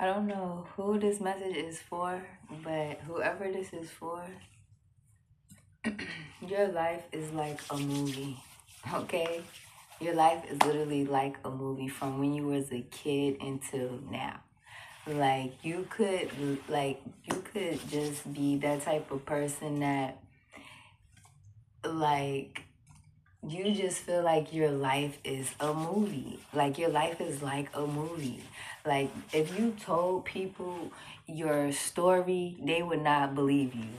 I don't know who this message is for, but whoever this is for, your life is like a movie, okay? Your life is literally like a movie from when you was a kid until now. Like you could just be that type of person that like you just feel like your life is a movie. Like your life is like a movie. Like if you told people your story, they would not believe you.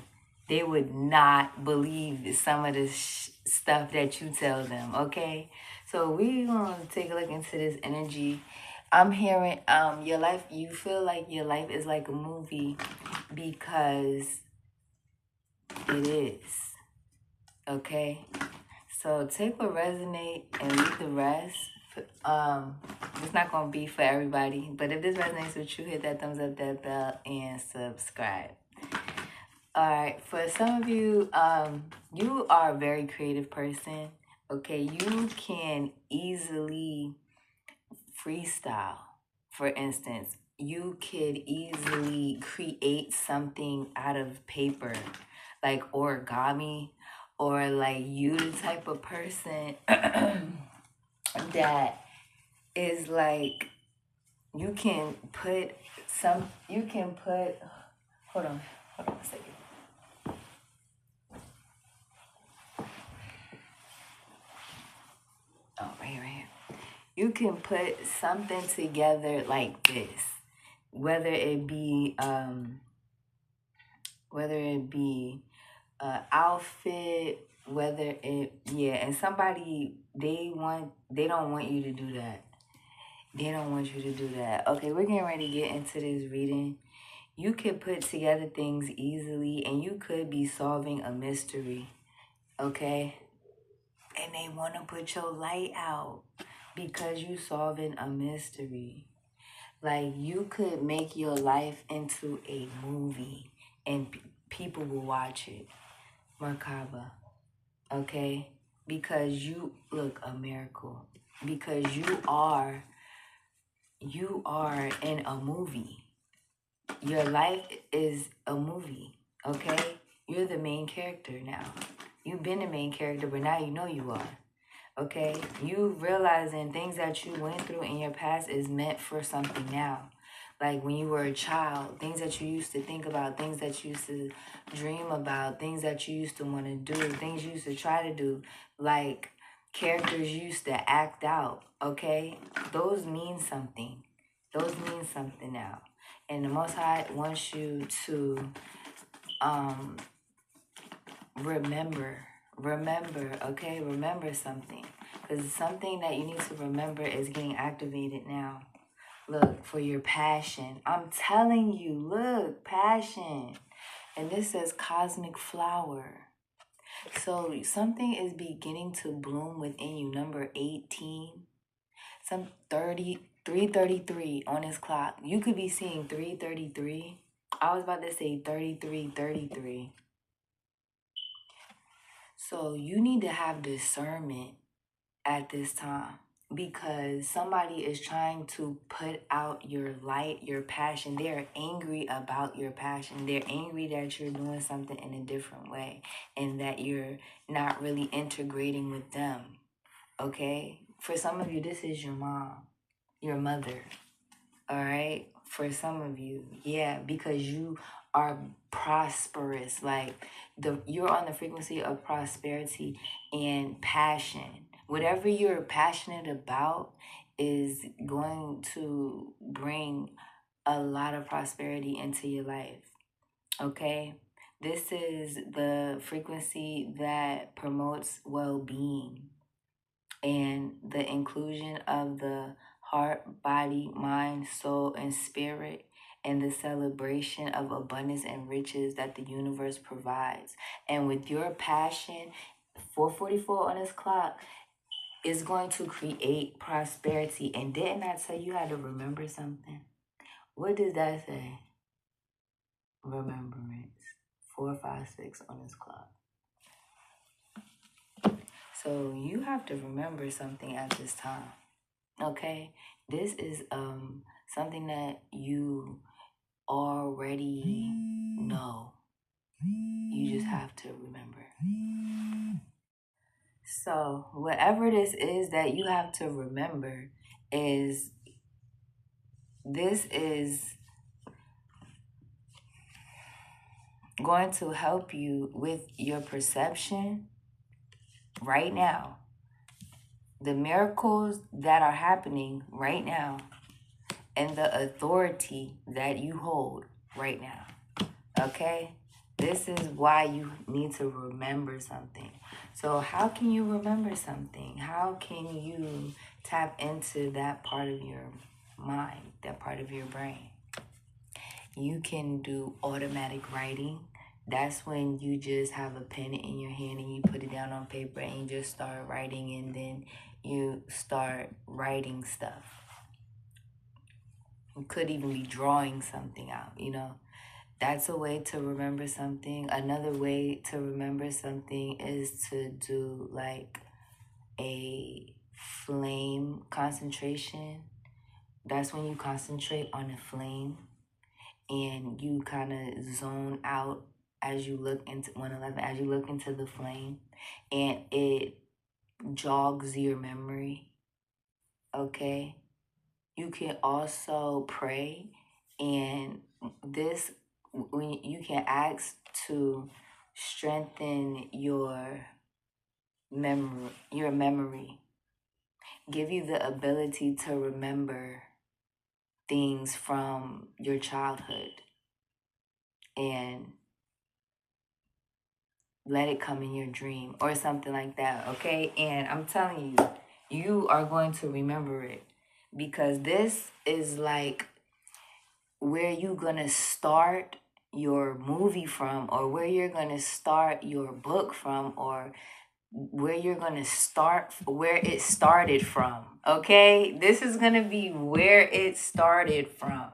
They would not believe some of the stuff that you tell them, okay? So we gonna take a look into this energy. I'm hearing your life, you feel like your life is like a movie because it is, okay? So take what resonate and leave the rest. It's not gonna be for everybody, but if this resonates with you, hit that thumbs up, that bell, and subscribe. All right, for some of you, you are a very creative person. Okay, you can easily freestyle. For instance, you could easily create something out of paper, like origami, or like you the type of person that is like you can put hold on a second. Oh, right here. You can put something together like this, whether it be outfit, whether it and somebody they don't want you to do that. They don't want you to do that. Okay, we're getting ready to get into this reading. You could put together things easily and you could be solving a mystery. Okay? And they want to put your light out because you solving a mystery. Like you could make your life into a movie and people will watch it. Merkaba. Okay? Because you look a miracle. Because you are in a movie. Your life is a movie, okay? You're the main character now. You've been the main character, but now you know you are, okay? You realizing things that you went through in your past is meant for something now. Like when you were a child, things that you used to think about, things that you used to dream about, things that you used to want to do, things you used to try to do, like characters you used to act out, okay? Those mean something. Those mean something now. And the Most High wants you to remember, okay? Remember something. Because something that you need to remember is getting activated now. Look, for your passion. I'm telling you, look, passion. And this says cosmic flower. So something is beginning to bloom within you. Number 18. Some 333 on his clock. You could be seeing 333. I was about to say 3333. So you need to have discernment at this time because somebody is trying to put out your light, your passion. They're angry about your passion. They're angry that you're doing something in a different way and that you're not really integrating with them. Okay? For some of you, this is your mom, your mother. All right? For some of you, yeah, because you are prosperous. Like you're on the frequency of prosperity and passion. Whatever you're passionate about is going to bring a lot of prosperity into your life. Okay? This is the frequency that promotes well-being and the inclusion of the heart, body, mind, soul, and spirit, and the celebration of abundance and riches that the universe provides. And with your passion, 444 on this clock is going to create prosperity. And didn't I tell you how to remember something? What does that say? Remembrance. 456 on this clock. So you have to remember something at this time. Okay, this is something that you already know. You just have to remember. So, whatever this is that you have to remember is this is going to help you with your perception right now. The miracles that are happening right now and the authority that you hold right now. Okay? This is why you need to remember something. So how can you remember something? How can you tap into that part of your mind, that part of your brain? You can do automatic writing. That's when you just have a pen in your hand and you put it down on paper and you just start writing, and then you start writing stuff. You could even be drawing something out, That's a way to remember something. Another way to remember something is to do like a flame concentration. That's when you concentrate on a flame and you kind of zone out as you look into 111, as you look into the flame, and it jogs your memory. Okay? You can also pray, and this, when you can ask to strengthen your memory, give you the ability to remember things from your childhood, and let it come in your dream or something like that. Okay? And I'm telling you, you are going to remember it, because this is like where you're going to start your movie from, or where you're going to start your book from, or where you're going to start where it started from. Okay? This is going to be where it started from.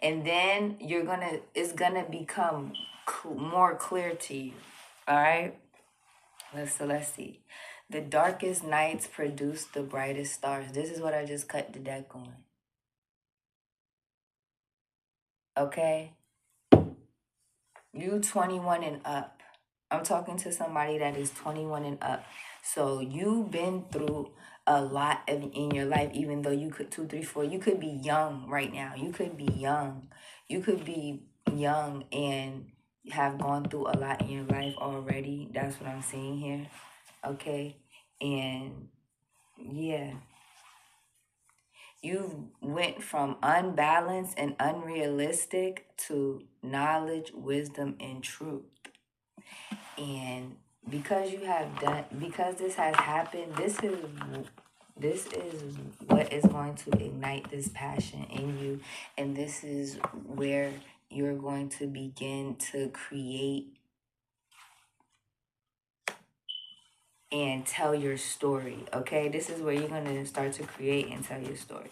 And then it's going to become more clear to you. All right? Let's see. The darkest nights produce the brightest stars. This is what I just cut the deck on. Okay? You 21 and up. I'm talking to somebody that is 21 and up. So you've been through a lot in your life, even though you could 2, 3, 4. You could be young right now. You could be young. You could be young and have gone through a lot in your life already. That's what I'm seeing here. Okay? And yeah. You went from unbalanced and unrealistic to knowledge, wisdom, and truth. And because this has happened, this is what is going to ignite this passion in you. And this is where you're going to begin to create and tell your story. Okay, this is where you're going to start to create and tell your story.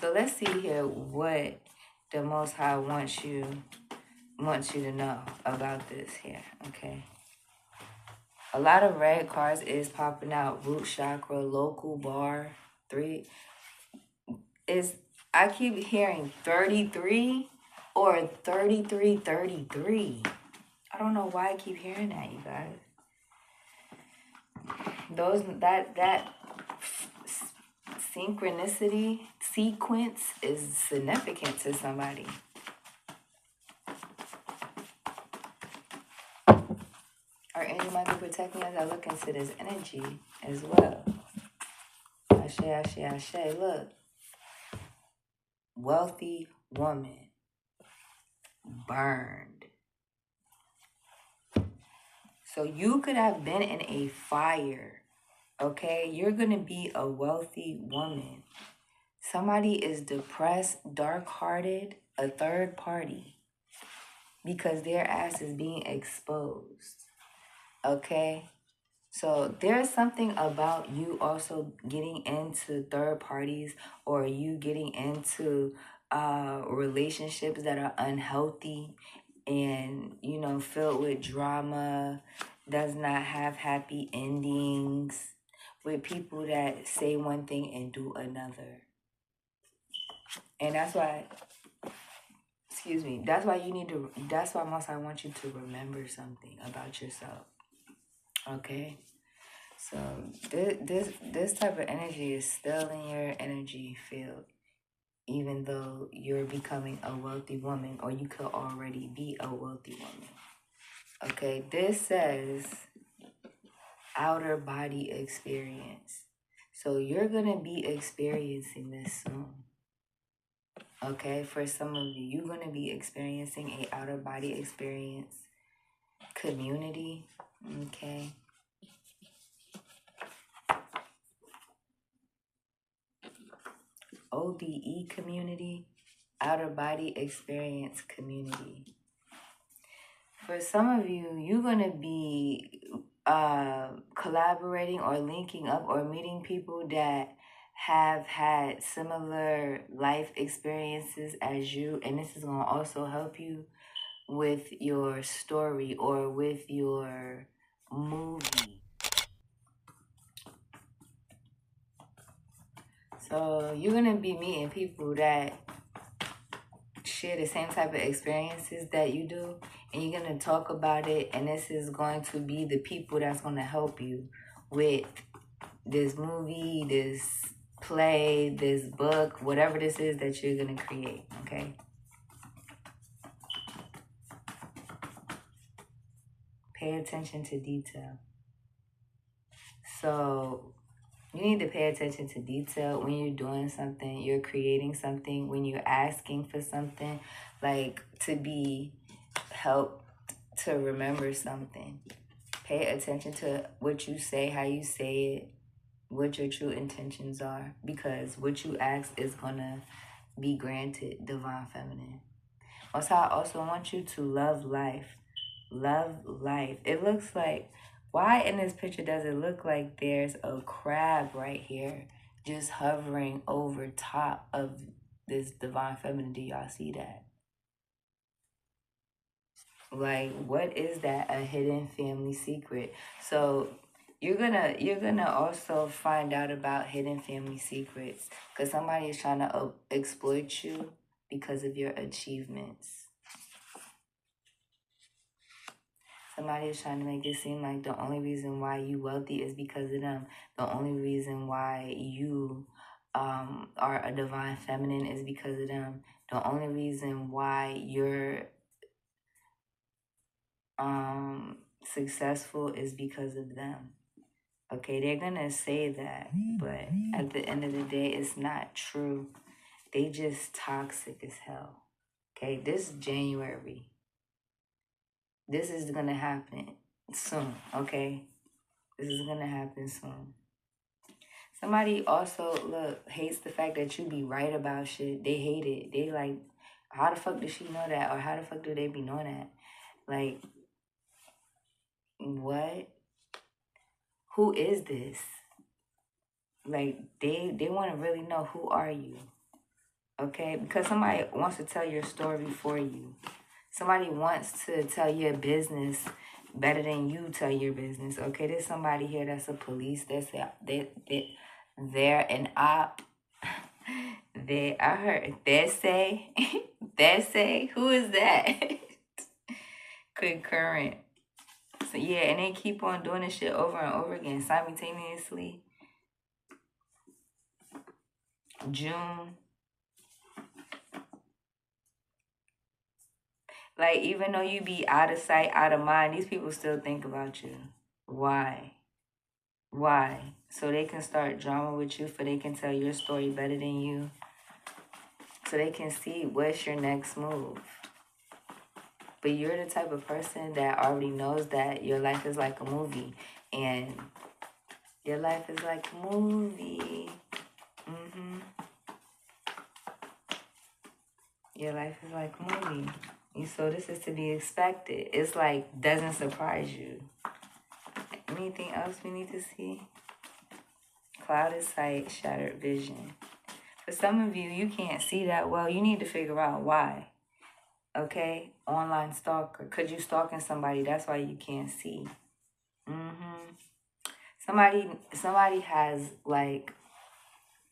So let's see here what the Most High wants you to know about this here. Okay, a lot of red cards is popping out. Root chakra, local bar 3 is, I keep hearing 33 or 3333. I don't know why I keep hearing that, you guys. That synchronicity sequence is significant to somebody. Our angel might be protecting us. I look into this energy as well. Ashe, ashe, ashe. Look. Wealthy woman. Burned. So you could have been in a fire. Okay? You're going to be a wealthy woman. Somebody is depressed, dark-hearted, a third party, because their ass is being exposed. Okay? So there's something about you also getting into third parties, or you getting into relationships that are unhealthy and, filled with drama, does not have happy endings, with people that say one thing and do another. And that's why, excuse me, that's why you need to, that's why most I want you to remember something about yourself. Okay? So this type of energy is still in your energy field, even though you're becoming a wealthy woman, or you could already be a wealthy woman. Okay, this says outer body experience. So you're gonna be experiencing this soon. Okay, for some of you, you're gonna be experiencing a outer body experience, community. Okay. OBE community, outer body experience community. For some of you, you're going to be collaborating or linking up or meeting people that have had similar life experiences as you. And this is going to also help you with your story or with your movie. So you're going to be meeting people that share the same type of experiences that you do, and you're going to talk about it, and this is going to be the people that's going to help you with this movie, this play, this book, whatever this is that you're going to create. Okay, pay attention to detail. So you need to pay attention to detail when you're doing something, you're creating something, when you're asking for something, like to be helped to remember something. Pay attention to what you say, how you say it, what your true intentions are, because what you ask is gonna be granted, Divine Feminine. Also, I also want you to love life. Love life. It looks like, why in this picture does it look like there's a crab right here just hovering over top of this Divine Feminine? Do y'all see that? Like, what is that? A hidden family secret. So you're gonna also find out about hidden family secrets, because somebody is trying to exploit you because of your achievements. Somebody is trying to make it seem like the only reason why you wealthy is because of them. The only reason why you are a divine feminine is because of them. The only reason why you're successful is because of them. Okay, they're gonna say that, but at the end of the day, it's not true. They just toxic as hell. Okay, this January, this is gonna happen soon. Okay, this is gonna happen soon. Somebody also hates the fact that you be right about shit. They hate it. They like, how the fuck does she know that, or how the fuck do they be knowing that? Like, what? Who is this? Like, they want to really know, who are you? Okay, because somebody wants to tell your story for you. Somebody wants to tell your business better than you tell your business. Okay, there's somebody here that's a police. They're an op. I heard they say, who is that? Concurrent. So yeah, and they keep on doing this shit over and over again simultaneously. June. Like, even though you be out of sight, out of mind, these people still think about you. Why? Why? So they can start drama with you, so they can tell your story better than you. So they can see what's your next move. But you're the type of person that already knows that your life is like a movie. And your life is like a movie. Your life is like a movie. So this is to be expected. It's like, doesn't surprise you. Anything else we need to see? Clouded sight, shattered vision. For some of you, you can't see that well. You need to figure out why. Okay? Online stalker. Because you stalking somebody, that's why you can't see. Somebody has, like,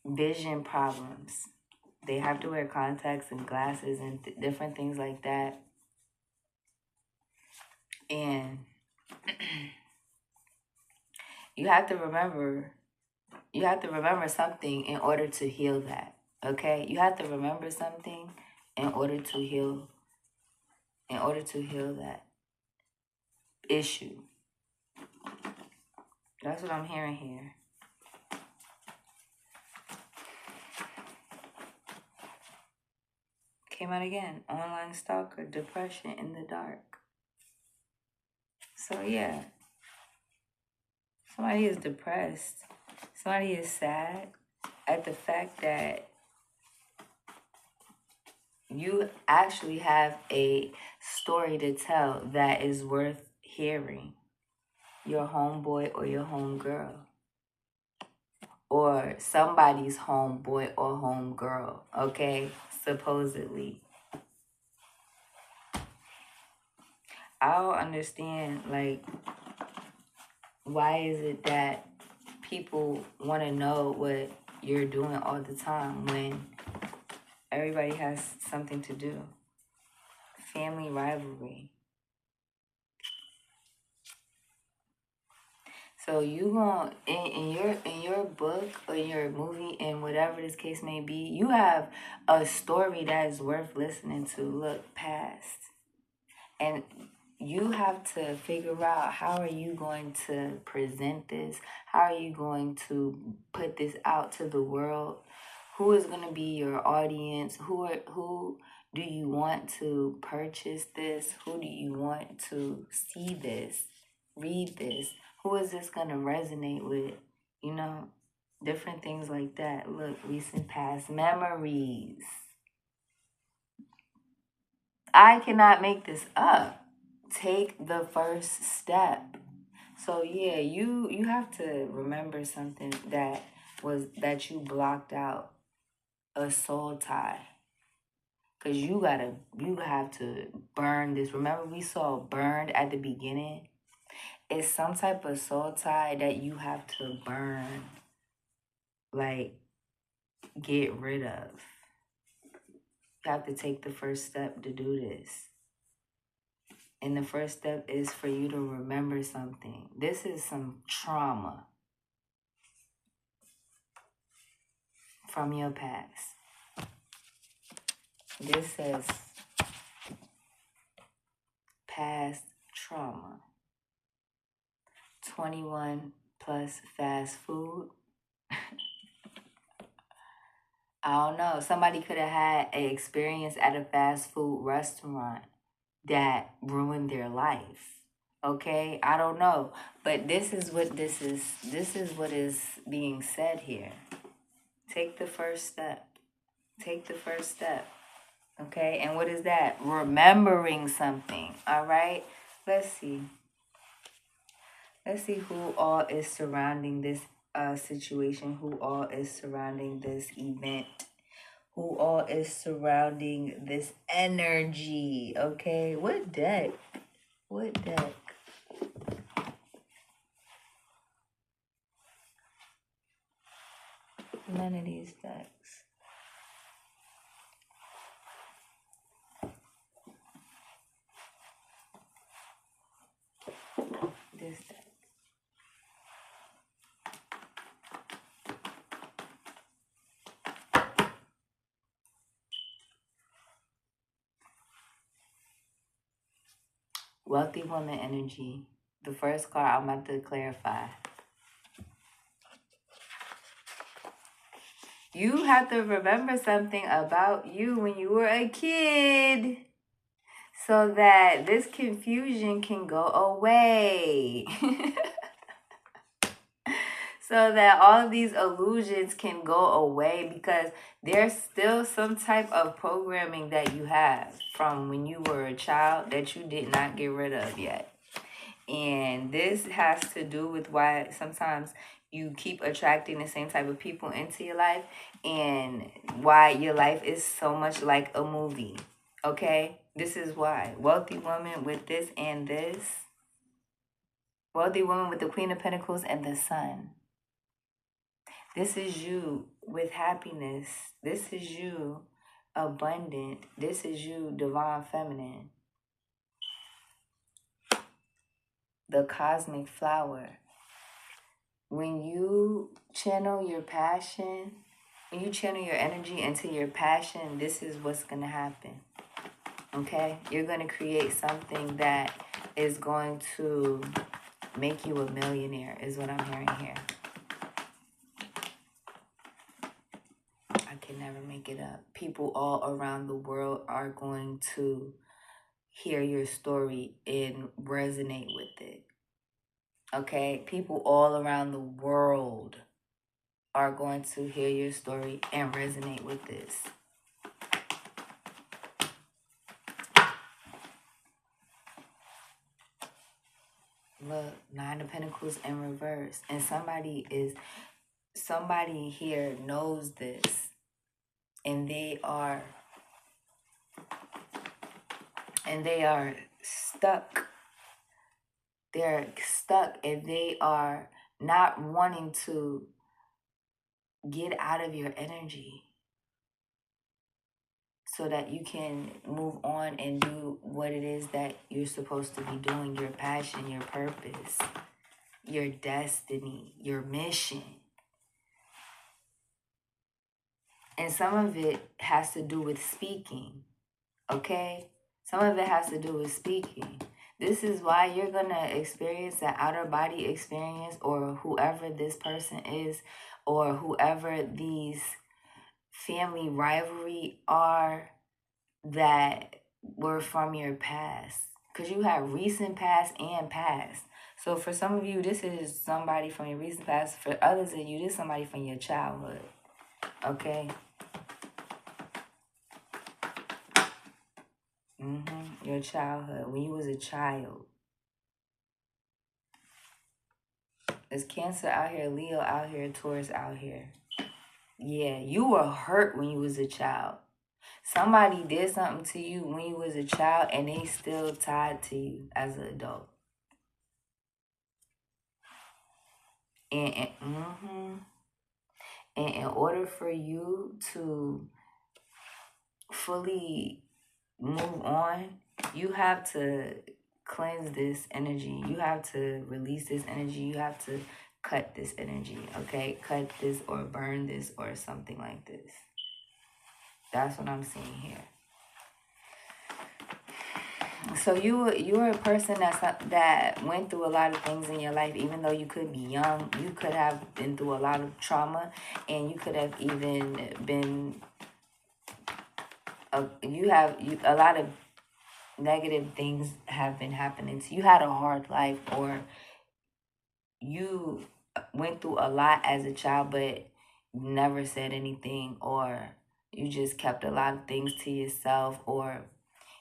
vision problems. They have to wear contacts and glasses and different things like that. And you have to remember something in order to heal that. Okay? You have to remember something in order to heal that issue. That's what I'm hearing here. Came out again. Online stalker, depression in the dark. So yeah. Somebody is depressed. Somebody is sad at the fact that you actually have a story to tell that is worth hearing. Your homeboy or your homegirl. Or somebody's homeboy or homegirl, okay? Supposedly. I don't understand, like, why is it that people want to know what you're doing all the time when everybody has something to do? Family rivalry. So you going in your book or your movie and whatever this case may be, you have a story that is worth listening to. Look past, and you have to figure out how are you going to present this. How are you going to put this out to the world? Who is going to be your audience? Who do you want to purchase this? Who do you want to see this, read this? Who is this going to resonate with? You know, different things like that. Look, recent past memories. I cannot make this up. Take the first step. So yeah, you have to remember something that you blocked out, a soul tie. Cause you have to burn this. Remember we saw burned at the beginning? It's some type of soul tie that you have to burn. Like, get rid of. You have to take the first step to do this. And the first step is for you to remember something. This is some trauma from your past. This says past trauma. 21 plus fast food. I don't know. Somebody could have had an experience at a fast food restaurant that ruined their life. Okay? I don't know. But this is what is being said here. Take the first step. Take the first step. Okay? And what is that? Remembering something. All right? Let's see. Let's see who all is surrounding this situation, who all is surrounding this event, who all is surrounding this energy. Okay? What deck? What deck? None of these decks. This deck. Wealthy woman energy. The first card I'm about to clarify. You have to remember something about you when you were a kid so that this confusion can go away. So that all of these illusions can go away, because there's still some type of programming that you have from when you were a child that you did not get rid of yet. And this has to do with why sometimes you keep attracting the same type of people into your life, and why your life is so much like a movie. Okay? This is why. Wealthy woman with this and this. Wealthy woman with the Queen of Pentacles and the Sun. This is you with happiness. This is you abundant. This is you divine feminine. The cosmic flower. When you channel your passion, when you channel your energy into your passion, this is what's going to happen. Okay? You're going to create something that is going to make you a millionaire, is what I'm hearing here. I can never make it up. People all around the world are going to hear your story and resonate with it. Okay? People all around the world are going to hear your story and resonate with this. Look, Nine of Pentacles in reverse. And somebody here knows this. And they are stuck. They're stuck and they are not wanting to get out of your energy so that you can move on and do what it is that you're supposed to be doing, your passion, your purpose, your destiny, your mission. And some of it has to do with speaking, okay? Some of it has to do with speaking. This is why you're going to experience that outer body experience, or whoever this person is, or whoever these family rivalry are that were from your past. Because you have recent past and past. So for some of you, this is somebody from your recent past. For others of you, this is somebody from your childhood. Okay? Your childhood, when you was a child. There's Cancer out here, Leo out here, Taurus out here. Yeah, you were hurt when you was a child. Somebody did something to you when you was a child and they still tied to you as an adult. And in order for you to fully move on, you have to cleanse this energy. You have to release this energy. You have to cut this energy, okay? Cut this or burn this or something like this. That's what I'm seeing here. So you're a person that went through a lot of things in your life. Even though you could be young, you could have been through a lot of trauma, and you could have even been a lot of negative things have been happening to you. You had a hard life, or you went through a lot as a child but never said anything, or you just kept a lot of things to yourself, or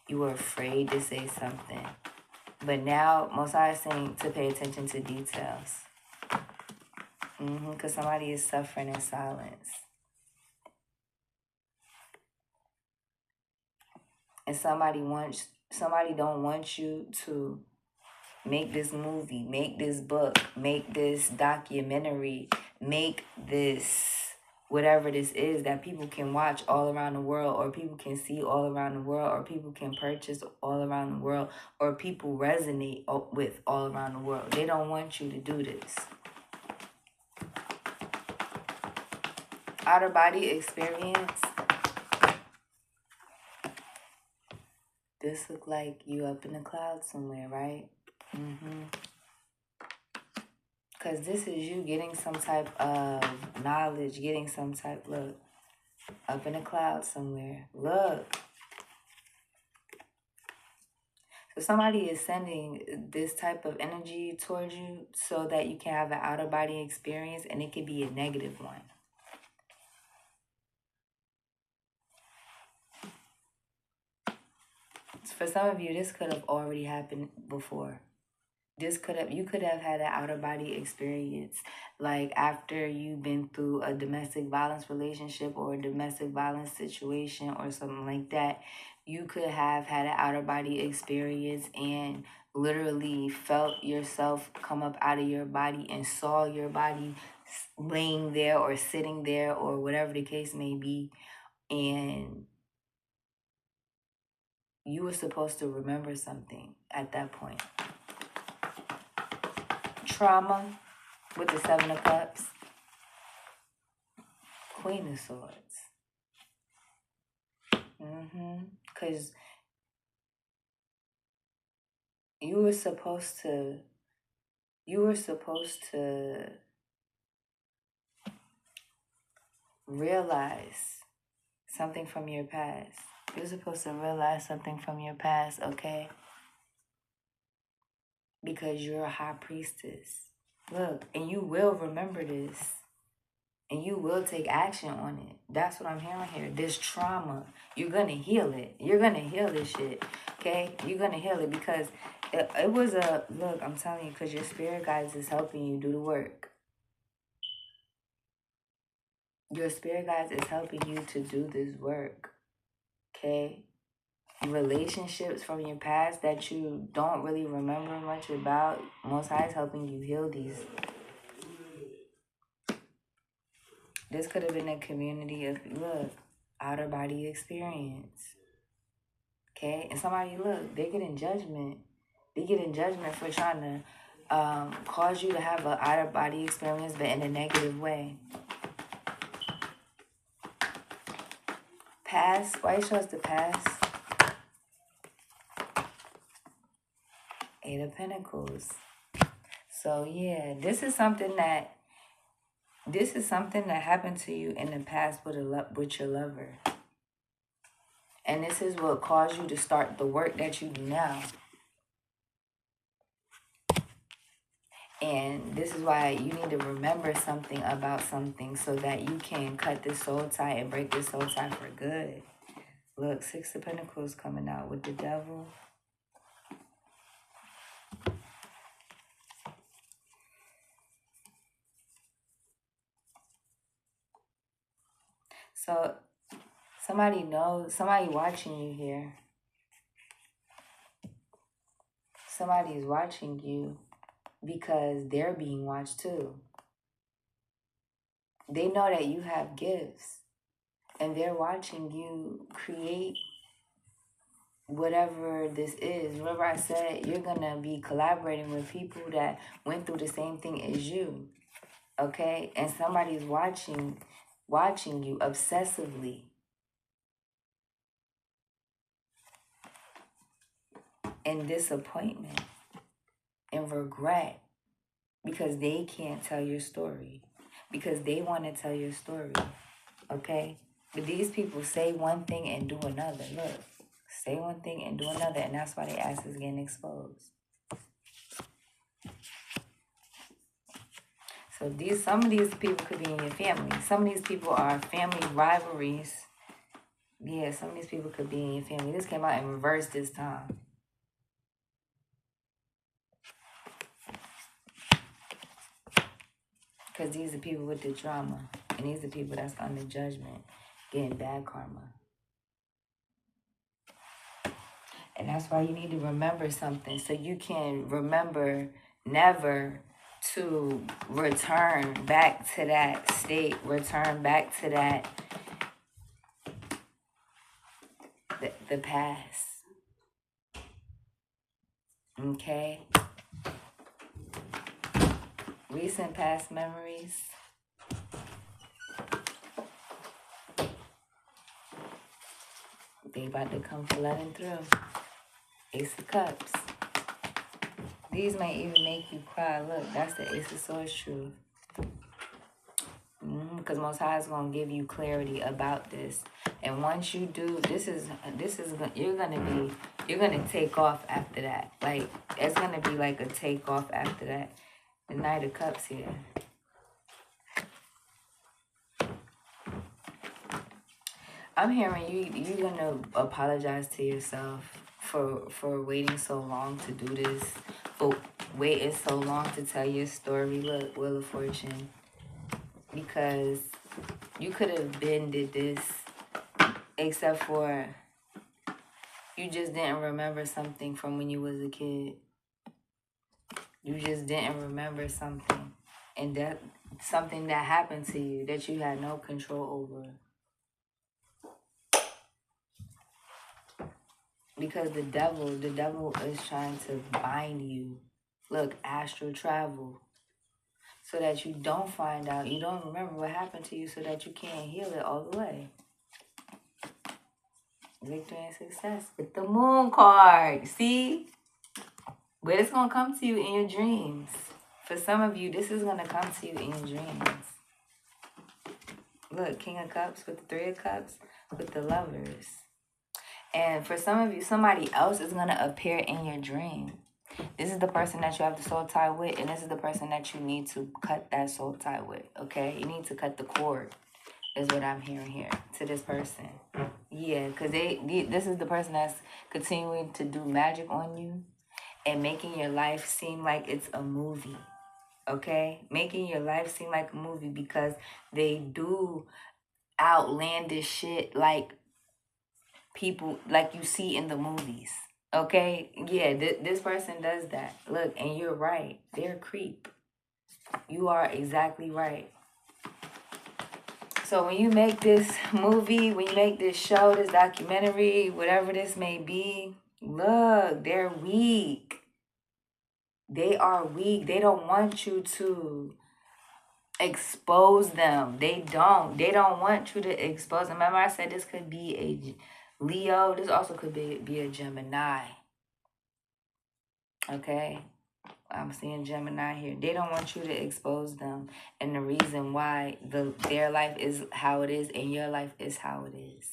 you were afraid to say something. But now Most High is saying to pay attention to details, because somebody is suffering in silence. And somebody don't want you to make this movie, make this book, make this documentary, make this whatever this is that people can watch all around the world, or people can see all around the world, or people can purchase all around the world, or people resonate with all around the world. They don't want you to do this. Outer body experience. This look like you up in the clouds somewhere, right? Because this is you getting some type of knowledge, getting some type, look, up in the clouds somewhere. Look. So somebody is sending this type of energy towards you so that you can have an outer body experience, and it could be a negative one. For some of you, this could have already happened before. You could have had an outer body experience, like after you've been through a domestic violence relationship or a domestic violence situation or something like that. You could have had an outer body experience and literally felt yourself come up out of your body and saw your body laying there or sitting there or whatever the case may be, and you were supposed to remember something at that point. Trauma with the Seven of Cups, Queen of Swords. Because you were supposed to realize something from your past. You're supposed to realize something from your past, okay? Because you're a high priestess. Look, and you will remember this. And you will take action on it. That's what I'm hearing here. This trauma, you're going to heal it. You're going to heal this shit, okay? You're going to heal it because it was look, I'm telling you, because your spirit guides is helping you do the work. Your spirit guides is helping you to do this work, okay? Relationships from your past that you don't really remember much about, Most High is helping you heal these. This could have been a community of, look, outer body experience. Okay? And somebody, look, they get in judgment. They get in judgment for trying to cause you to have an outer body experience, but in a negative way. Past, why you show us the past? Eight of Pentacles. So yeah, this is something that happened to you in the past with your lover. And this is what caused you to start the work that you do now. And this is why you need to remember something about something so that you can cut this soul tie and break this soul tie for good. Look, Six of Pentacles coming out with the Devil. So somebody knows, somebody watching you here. Somebody's watching you because they're being watched too. They know that you have gifts and they're watching you create whatever this is. Remember I said you're going to be collaborating with people that went through the same thing as you. Okay? And somebody's watching you obsessively. And disappointment and regret because they can't tell your story. Because they want to tell your story. Okay? But these people say one thing and do another. Look. Say one thing and do another. And that's why their ass is getting exposed. So some of these people could be in your family. Some of these people are family rivalries. Yeah, some of these people could be in your family. This came out in reverse this time. Because these are people with the trauma. And these are people that's under judgment. Getting bad karma. And that's why you need to remember something. So you can remember never to return back to that state. Return back to that. The past. Okay? Recent past memories. They about to come flooding through. Ace of Cups. These may even make you cry. Look, that's the Ace of Swords truth. Because Most High is going to give you clarity about this. And once you do, you're going to take off after that. Like, it's going to be like a takeoff after that. The Knight of Cups here. I'm hearing you're going to apologize to yourself for waiting so long to do this. For waiting so long to tell your story. Look, Wheel of Fortune. Because you could have did this, except for you just didn't remember something from when you was a kid. You just didn't remember something. And something that happened to you that you had no control over. Because the devil is trying to bind you. Look, astral travel. So that you don't find out, you don't remember what happened to you, so that you can't heal it all the way. Victory and success with the moon card. See? But it's going to come to you in your dreams. For some of you, this is going to come to you in your dreams. Look, King of Cups with the Three of Cups with the Lovers. And for some of you, somebody else is going to appear in your dream. This is the person that you have the soul tie with, and this is the person that you need to cut that soul tie with, okay? You need to cut the cord, is what I'm hearing here, to this person. Yeah, because this is the person that's continuing to do magic on you and making your life seem like it's a movie, okay? Making your life seem like a movie because they do outlandish shit like people, like you see in the movies. Okay, yeah, this person does that. Look, and you're right. They're a creep. You are exactly right. So when you make this movie, when you make this show, this documentary, whatever this may be, look, they're weak. They are weak. They don't want you to expose them. They don't want you to expose them. Remember I said this could be a Leo. This also could be a Gemini. Okay, I'm seeing Gemini here. They don't want you to expose them. And the reason why their life is how it is and your life is how it is.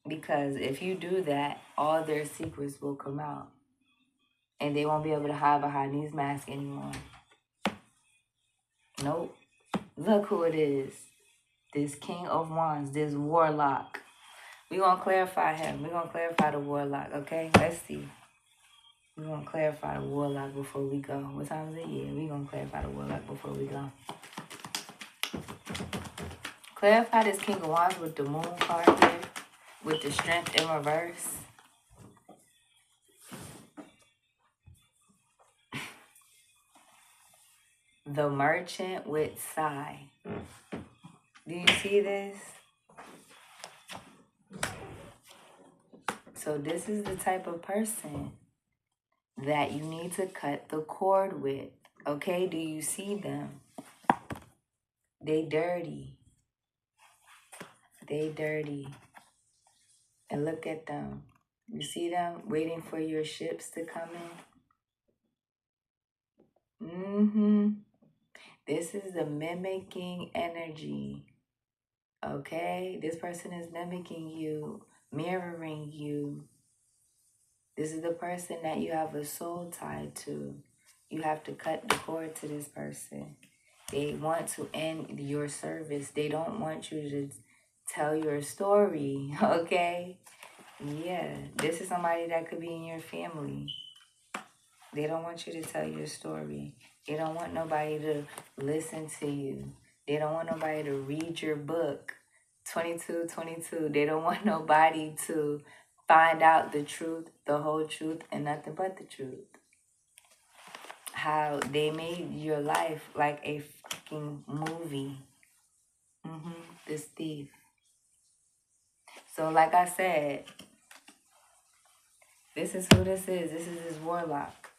Because if you do that, all their secrets will come out. And they won't be able to hide behind these masks anymore. Nope. Look who it is. This King of Wands, this Warlock. We're going to clarify him. We're going to clarify the Warlock, okay? Let's see. We're going to clarify the Warlock before we go. What time is it? Yeah, we're going to clarify the Warlock before we go. Clarify this King of Wands with the Moon card here. With the Strength in reverse. The Merchant with Sai. Do you see this? So this is the type of person that you need to cut the cord with. Okay, do you see them? They dirty. They dirty. And look at them. You see them waiting for your ships to come in? This is the mimicking energy. Okay? This person is mimicking you, mirroring you. This is the person that you have a soul tied to. You have to cut the cord to this person. They want to end your service. They don't want you to tell your story, okay? Yeah, this is somebody that could be in your family. They don't want you to tell your story. They don't want nobody to listen to you. They don't want nobody to read your book, 2222. They don't want nobody to find out the truth, the whole truth, and nothing but the truth. How they made your life like a fucking movie. This thief. So like I said, this is who this is. This is his Warlock.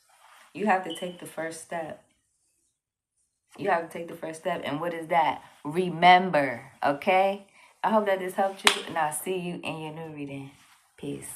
You have to take the first step. You have to take the first step. And what is that? Remember, okay? I hope that this helped you, and I'll see you in your new reading. Peace.